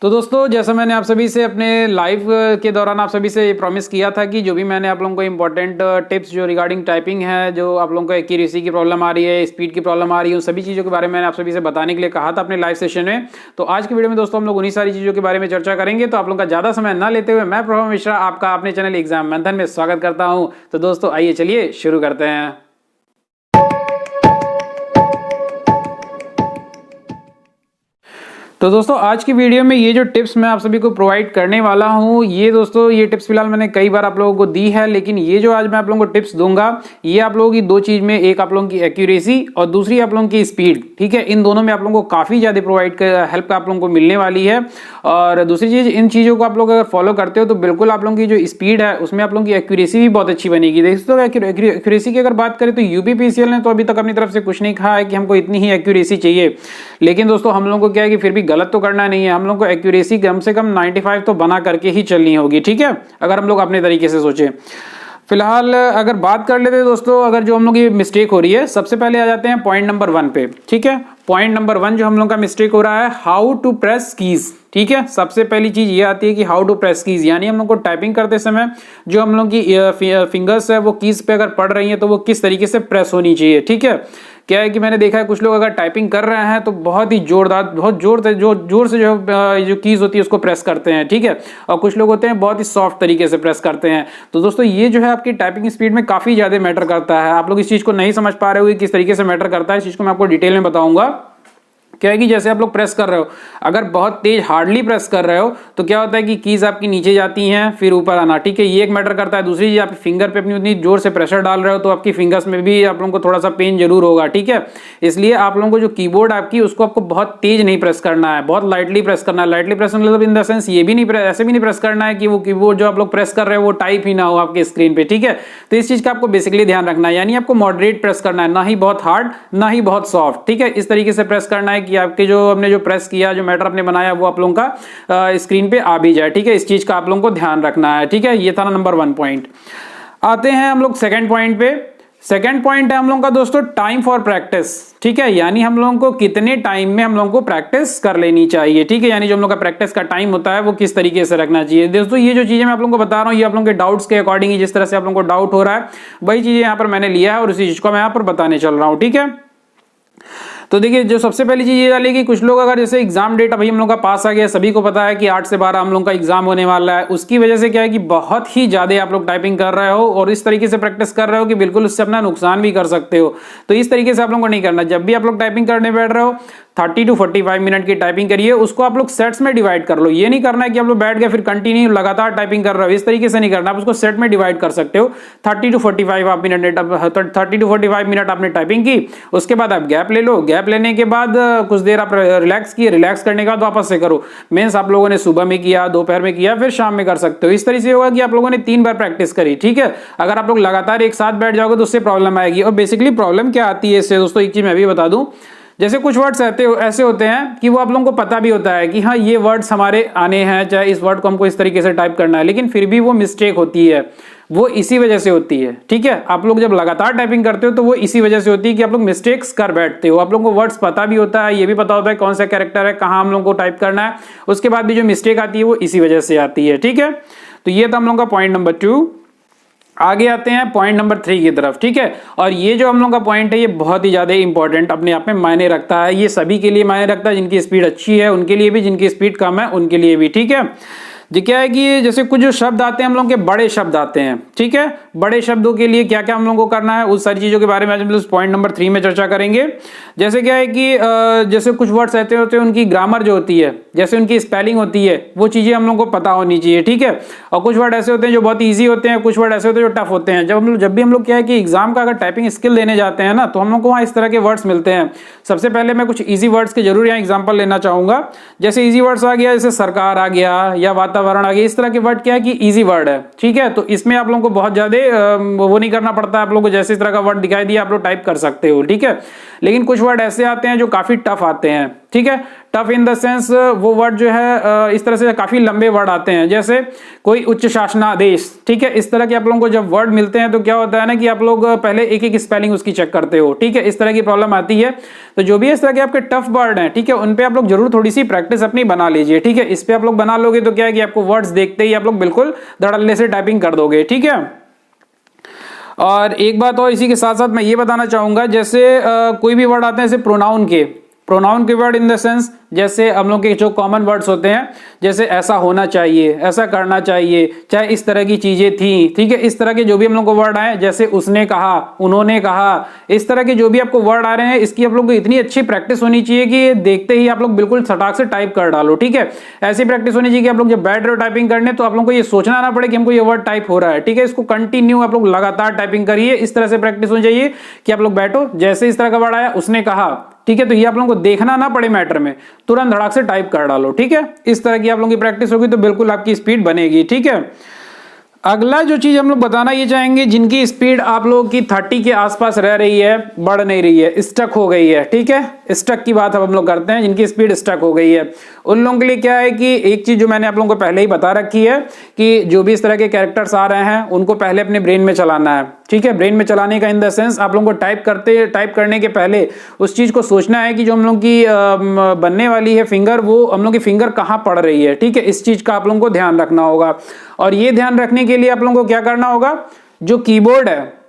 तो दोस्तों जैसा मैंने आप सभी से अपने लाइव के दौरान आप सभी से प्रॉमिस किया था कि जो भी मैंने आप लोगों को इंपॉर्टेंट टिप्स जो रिगार्डिंग टाइपिंग है, जो आप लोगों को एक्यूरेसी की प्रॉब्लम आ रही है, स्पीड की प्रॉब्लम आ रही है, उन सभी चीज़ों के बारे में मैंने आप सभी से बताने के लिए कहा था अपने लाइव सेशन में। तो आज की वीडियो में दोस्तों हम लोग उन्हीं सारी चीज़ों के बारे में चर्चा करेंगे। तो आप लोगों का ज़्यादा समय ना लेते हुए मैं प्रभा मिश्रा आपका अपने चैनल एग्जाम मंथन में स्वागत करता हूँ। तो दोस्तों आइए चलिए शुरू करते हैं। तो दोस्तों आज की वीडियो में ये जो टिप्स मैं आप सभी को प्रोवाइड करने वाला हूँ, ये दोस्तों ये टिप्स फिलहाल मैंने कई बार आप लोगों को दी है, लेकिन ये जो आज मैं आप लोगों को टिप्स दूंगा ये आप लोगों की दो चीज में, एक आप लोगों की एक्यूरेसी और दूसरी आप लोगों की स्पीड, ठीक है। इन दोनों में आप लोगों को काफी ज्यादा प्रोवाइड हेल्प आप लोगों को मिलने वाली है। और दूसरी चीज, इन चीजों को आप लोग अगर फॉलो करते हो तो बिल्कुल आप लोगों की जो स्पीड है उसमें आप लोगों की एक्यूरेसी भी बहुत अच्छी बनेगी। दोस्तों एक्यूरेसी की अगर बात करें तो यूपीपीसीएल ने तो अभी तक अपनी तरफ से कुछ नहीं कहा है कि हमको इतनी ही एक्यूरेसी चाहिए, लेकिन दोस्तों हम लोगों को क्या है कि फिर भी गलत तो करना नहीं है, हम लोग को एक्यूरेसी कम से कम 95 तो बना करके ही चलनी होगी, ठीक है, अगर हम लोग अपने तरीके से सोचें। फिलहाल अगर बात कर लेते हैं दोस्तों, अगर जो हम लोग की मिस्टेक हो रही है, सबसे पहले आ जाते हैं पॉइंट नंबर 1 पे, ठीक है। पॉइंट नंबर 1 जो हम लोग का मिस्टेक हो रहा है, हाउ टू प्रेस कीज, ठीक है। सबसे पहली चीज ये आती है कि हाउ टू प्रेस कीज, यानी हम लोग को टाइपिंग करते समय जो हम लोग की फिंगर्स है वो कीज पे अगर पड़ रही है तो वो किस तरीके से प्रेस होनी चाहिए, ठीक है। क्या है कि मैंने देखा है कुछ लोग अगर टाइपिंग कर रहे हैं तो बहुत ही जोरदार, बहुत जोर से जो कीज होती है उसको प्रेस करते हैं, ठीक है। और कुछ लोग होते हैं बहुत ही सॉफ्ट तरीके से प्रेस करते हैं। तो दोस्तों ये जो है आपकी टाइपिंग स्पीड में काफी ज्यादा मैटर करता है। आप लोग इस चीज को नहीं समझ पा रहे हो किस तरीके से मैटर करता है, इस चीज को मैं आपको डिटेल में बताऊंगा। क्या है कि जैसे आप लोग प्रेस कर रहे हो, अगर बहुत तेज हार्डली प्रेस कर रहे हो तो क्या होता है कि कीज आपकी नीचे जाती हैं फिर ऊपर आना, ठीक है, ये एक मैटर करता है। दूसरी चीज, आप फिंगर पे अपनी उतनी जोर से प्रेशर डाल रहे हो तो आपकी फिंगर्स में भी आप लोगों को थोड़ा सा पेन जरूर होगा, ठीक है। इसलिए आप लोगों को जो कीबोर्ड आपकी उसको आपको बहुत तेज नहीं प्रेस करना है, बहुत लाइटली प्रेस करना है। लाइटली प्रेस मतलब इन द सेंस ये भी नहीं, ऐसे भी नहीं प्रेस करना है कि वो कीबोर्ड जो आप लोग प्रेस कर रहे हो वो टाइप ही ना हो आपके स्क्रीन पे, ठीक है। तो इस चीज का आपको बेसिकली ध्यान रखना है, यानी आपको मॉडरेट प्रेस करना है, ना ही बहुत हार्ड ना ही बहुत सॉफ्ट, ठीक है। इस तरीके से प्रेस करना है कि आपके जो हमने जो प्रेस किया, जो मैटर आपने बनाया वो आप लोगों का स्क्रीन पे आ भी जाए, ठीक है। इस चीज का आप लोगों को ध्यान रखना है, ठीक है। ये था नंबर 1 पॉइंट। आते हैं हम लोग सेकंड पॉइंट पे। सेकंड पॉइंट है हम लोगों का दोस्तों टाइम फॉर प्रैक्टिस, ठीक है। यानी हम लोगों को कितने टाइम में हम लोगों को प्रैक्टिस कर लेनी चाहिए, ठीक है। यानी जो हम लोग का प्रैक्टिस का टाइम होता है वो किस तरीके से रखना चाहिए। दोस्तों ये जो चीजें मैं आप लोगों को बता रहा हूँ ये आप लोगों के डाउट्स के अकॉर्डिंग ही, जिस तरह से आप लोगों को डाउट हो रहा है वही चीजें यहाँ पर मैंने लिया है और उसी चीज को मैं यहाँ पर बताने चल रहा हूँ, ठीक है। तो देखिए जो सबसे पहली चीज ये वाली कि कुछ लोग अगर जैसे एग्जाम डेट अभी हम लोग का पास आ गया, सभी को पता है कि 8 से 12 हम लोग का एग्जाम होने वाला है, उसकी वजह से क्या है कि बहुत ही ज्यादा आप लोग टाइपिंग कर रहे हो और इस तरीके से प्रैक्टिस कर रहे हो कि बिल्कुल उससे अपना नुकसान भी कर सकते हो। तो इस तरीके से आप लोगों को नहीं करना। जब भी आप लोग टाइपिंग करने बैठ रहे हो 30 to 45 मिनट की टाइपिंग करिए, उसको आप लोग सेट्स में डिवाइड कर लो। ये नहीं करना है कि आप लोग बैठ गए फिर कंटिन्यू लगातार टाइपिंग कर रहे हो, इस तरीके से नहीं करना। आप उसको सेट में डिवाइड कर सकते हो। 30 to 45 मिनट आपने टाइपिंग की, उसके बाद आप गैप ले लो। गैप लेने के बाद कुछ देर आप रिलैक्स किए, रिलैक्स करने के बाद वापस से करो। मींस आप लोगों ने सुबह में किया, दोपहर में किया, फिर शाम में कर सकते हो। इस तरीके से होगा कि आप लोगों ने 3 बार प्रैक्टिस करी, ठीक है। अगर आप लोग लगातार एक साथ बैठ जाओगे तो उससे प्रॉब्लम आएगी। और बेसिकली प्रॉब्लम क्या आती है इससे दोस्तों, एक चीज मैं भी बता दूं, जैसे कुछ वर्ड्स ऐसे होते हैं कि वो आप लोगों को पता भी होता है कि हाँ ये वर्ड्स हमारे आने हैं, चाहे इस वर्ड को हमको इस तरीके से टाइप करना है, लेकिन फिर भी वो मिस्टेक होती है। वो इसी वजह से होती है, ठीक है। आप लोग जब लगातार टाइपिंग करते हो तो वो इसी वजह से होती है कि आप लोग मिस्टेक्स कर बैठते हो। आप लोगों को वर्ड्स पता भी होता है, ये भी पता होता है कौन सा कैरेक्टर है, कहाँ हम लोग को टाइप करना है, उसके बाद भी जो मिस्टेक आती है वो इसी वजह से आती है, ठीक है। तो ये था हम लोग का पॉइंट नंबर 2। आगे आते हैं पॉइंट नंबर 3 की तरफ, ठीक है। और ये जो हम लोग का पॉइंट है ये बहुत ही ज्यादा इंपॉर्टेंट अपने आप में मायने रखता है। ये सभी के लिए मायने रखता है, जिनकी स्पीड अच्छी है उनके लिए भी, जिनकी स्पीड कम है उनके लिए भी, ठीक है। जी क्या है कि जैसे कुछ जो शब्द आते हैं हम लोग के, बड़े शब्द आते हैं, ठीक है। बड़े शब्दों के लिए क्या क्या हम लोग को करना है, उस सारी चीजों के बारे में हम लोग पॉइंट नंबर 3 में चर्चा करेंगे। जैसे क्या है कि जैसे कुछ वर्ड्स ऐसे होते हैं उनकी ग्रामर जो होती है, जैसे उनकी स्पेलिंग होती है, वो चीजें हम लोग को पता होनी चाहिए, ठीक है। और कुछ वर्ड ऐसे होते हैं जो बहुत ईजी होते हैं, कुछ वर्ड ऐसे होते हैं जो टफ होते हैं। जब भी हम लोग क्या है कि एग्जाम का अगर टाइपिंग स्किल देने जाते हैं ना, तो हम लोग को वहाँ इस तरह के वर्ड्स मिलते हैं। सबसे पहले मैं कुछ ईजी वर्ड्स के जरूर यहाँ एग्जाम्पल लेना चाहूंगा। जैसे ईजी वर्ड्स आ गया, जैसे सरकार आ गया या वातावरण आ गया, इस तरह के वर्ड क्या है कि इजी वर्ड है, ठीक है। तो इसमें आप लोगों को बहुत ज्यादा वो नहीं करना पड़ता है। आप लोगों को जैसे इस तरह का वर्ड दिखाई दिया आप लोग टाइप कर सकते हो, ठीक है। लेकिन कुछ वर्ड ऐसे आते हैं जो काफी टफ आते हैं, ठीक है। टफ इन द सेंस वो वर्ड जो है इस तरह से काफी लंबे वर्ड आते हैं, जैसे कोई उच्च शासनादेश, ठीक है, इस तरह के आप लोगों को जब वर्ड मिलते हैं तो क्या होता है ना कि आप लोग पहले एक एक स्पेलिंग उसकी चेक करते हो, ठीक है, इस तरह की प्रॉब्लम आती है। तो जो भी इस तरह के आपके टफ वर्ड हैं, ठीक है, उन पे आप लोग जरूर थोड़ी सी प्रैक्टिस अपनी बना लीजिए, ठीक है। इस पे आप लोग बना लोगे तो क्या है कि आपको वर्ड्स देखते ही आप लोग बिल्कुल धड़ल्ले से टाइपिंग कर दोगे, ठीक है। और एक बात और इसी के साथ साथ मैं ये बताना चाहूंगा, जैसे कोई भी वर्ड आते हैं जैसे प्रोनाउन के वर्ड इन द सेंस, जैसे हम लोग के जो कॉमन वर्ड्स होते हैं, जैसे ऐसा होना चाहिए, ऐसा करना चाहिए, चाहे इस तरह की चीजें थी, ठीक है, इस तरह के जो भी हम लोग को वर्ड आए, जैसे उसने कहा, उन्होंने कहा, इस तरह के जो भी आपको वर्ड आ रहे हैं, इसकी आप लोग को इतनी अच्छी प्रैक्टिस होनी चाहिए कि देखते ही आप लोग बिल्कुल सटाक से टाइप कर डालो, ठीक है। ऐसी प्रैक्टिस होनी चाहिए कि आप लोग जब बैठ रहे हो टाइपिंग करने तो आप लोग को ये सोचना ना पड़े कि हमको ये वर्ड टाइप हो रहा है, ठीक है। इसको कंटिन्यू आप लोग लगातार टाइपिंग करिए, इस तरह से प्रैक्टिस होनी चाहिए कि आप लोग बैठो, जैसे इस तरह का वर्ड आया, उसने कहा, ठीक है, तो ये आप लोगों को देखना ना पड़े मैटर में, तुरंत धड़ाक से टाइप कर डालो, ठीक है। इस तरह की आप लोगों की प्रैक्टिस होगी तो बिल्कुल आपकी स्पीड बनेगी, ठीक है। अगला जो चीज हम लोग बताना ये चाहेंगे, जिनकी स्पीड आप लोगों की 30 के आसपास रह रही है, बढ़ नहीं रही है, स्टक हो गई है, ठीक है, स्टक की बात अब हम लोग करते हैं, जिनकी स्पीड स्टक हो गई है, उन लोगों के लिए क्या है कि एक चीज जो मैंने आप लोगों को पहले ही बता रखी है कि जो भी इस तरह के कैरेक्टर्स आ रहे हैं उनको पहले अपने ब्रेन में चलाना है, ठीक है। ब्रेन में चलाने का इन द सेंस आप लोगों को टाइप करने के पहले उस चीज को सोचना है कि जो हम लोग की बनने वाली है फिंगर, वो हम लोग की फिंगर कहाँ पड़ रही है, ठीक है। इस चीज का आप लोगों को ध्यान रखना होगा, और ये ध्यान रखने के लिए आप लोगों को क्या करना होगा, जो कीबोर्ड है,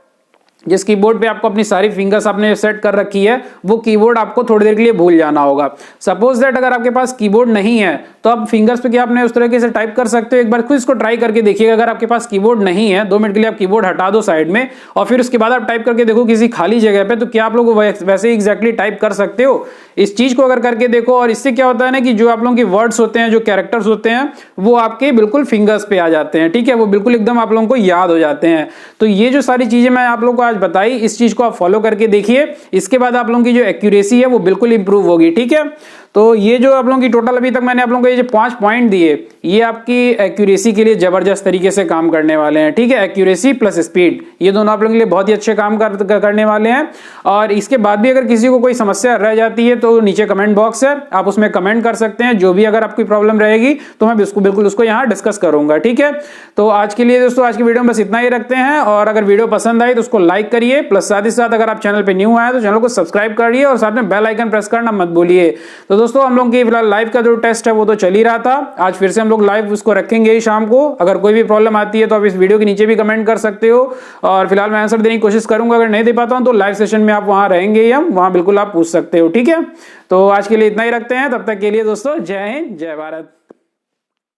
जिस कीबोर्ड पे आपको अपनी सारी फिंगर्स आपने सेट कर रखी है, वो कीबोर्ड आपको थोड़ी देर के लिए भूल जाना होगा। सपोज दैट अगर आपके पास कीबोर्ड नहीं है तो आप फिंगर्स पे क्या आपने उस तरीके से टाइप कर सकते हो, एक बार खुद इसको ट्राई करके देखिएगा। अगर आपके पास कीबोर्ड नहीं है, 2 मिनट के लिए आप कीबोर्ड हटा दो साइड में, और फिर उसके बाद आप टाइप करके देखो किसी खाली जगह पे, तो क्या आप लोग वैसे ही एग्जैक्टली टाइप कर सकते हो। इस चीज को अगर करके देखो, और इससे क्या होता है ना कि जो आप लोगों के वर्ड्स होते हैं, जो कैरेक्टर्स होते हैं, वो आपके बिल्कुल फिंगर्स पे आ जाते हैं, ठीक है, वो बिल्कुल एकदम आप लोगों को याद हो जाते हैं। तो ये जो सारी चीजें मैं आप लोगों को आज बताई, इस चीज को आप फॉलो करके देखिए, इसके बाद आप लोगों की जो एक्यूरेसी है वो बिल्कुल इंप्रूव होगी, ठीक है। तो ये जो आप लोगों की टोटल अभी तक मैंने आप लोगों को ये जो 5 पॉइंट दिए, ये आपकी एक्यूरेसी के लिए जबरदस्त तरीके से काम करने वाले हैं, ठीक है। एक्यूरेसी प्लस स्पीड, ये दोनों आप लोगों के लिए बहुत ही अच्छे काम करने वाले हैं। और इसके बाद भी अगर किसी को कोई समस्या रह जाती है तो नीचे कमेंट बॉक्स है, आप उसमें कमेंट कर सकते हैं, जो भी अगर आपकी प्रॉब्लम रहेगी तो मैं बिल्कुल उसको यहाँ डिस्कस करूंगा, ठीक है। तो आज के लिए दोस्तों, आज की वीडियो में बस इतना ही रखते हैं, और अगर वीडियो पसंद आई तो उसको लाइक करिए, प्लस साथ ही साथ अगर आप चैनल पे न्यू आए तो चैनल को सब्सक्राइब करिए, और साथ में बेल आइकन प्रेस करना मत भूलिए। तो दोस्तों, हम लोग की फिलहाल लाइव का जो टेस्ट है वो तो चल ही रहा था, आज फिर से हम लोग लाइव उसको रखेंगे ही शाम को। अगर कोई भी प्रॉब्लम आती है तो आप इस वीडियो के नीचे भी कमेंट कर सकते हो, और फिलहाल मैं आंसर देने की कोशिश करूंगा। अगर नहीं दे पाता हूं तो लाइव सेशन में आप वहां रहेंगे ही, हम वहां बिल्कुल आप पूछ सकते हो, ठीक है। तो आज के लिए इतना ही रखते हैं, तब तक के लिए दोस्तों, जय हिंद, जय भारत।